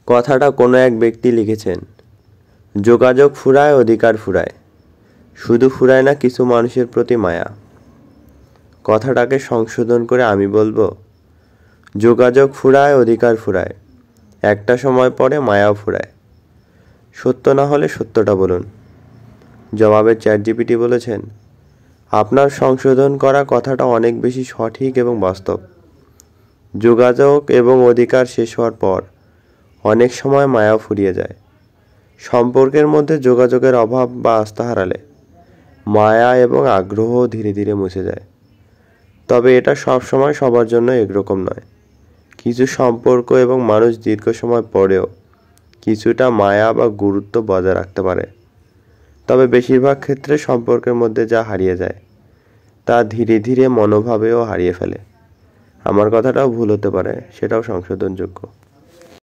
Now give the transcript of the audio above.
কথাটা কোনো এক ব্যক্তি লিখেছেন, যোগাযোগ ফুরায়, অধিকার ফুরায়, শুধু ফুরায় না কিছু মানুষের প্রতি মায়া। কথাটাকে সংশোধন করে আমি বলবো, যোগাযোগ ফুরায়, অধিকার ফুরায়, একটা সময় পরে মায়াও ফুরায়। সত্য না হলে সত্যটা বলুন। জবাবে চ্যাটজিপিটি বলেছেন, আপনার সংশোধন করা কথাটা অনেক বেশি সঠিক এবং বাস্তব। যোগাযোগ এবং অধিকার শেষ হওয়ার পর অনেক সময় মায়াও ফুরিয়ে যায়। সম্পর্কের মধ্যে যোগাযোগের অভাব বা আস্থা হারালে মায়া এবং আগ্রহ ধীরে ধীরে মুছে যায়। তবে এটা সব সময় সবার জন্য একরকম নয়। কিছু সম্পর্ক এবং মানুষ দীর্ঘ সময় পরেও কিছুটা মায়া বা গুরুত্ব বজায় রাখতে পারে। তবে বেশিরভাগ ক্ষেত্রে সম্পর্কের মধ্যে যা হারিয়ে যায় তা ধীরে ধীরে মনোভাবেও হারিয়ে ফেলে। আমার কথাটাও ভুল হতে পারে, সেটাও সংশোধনযোগ্য।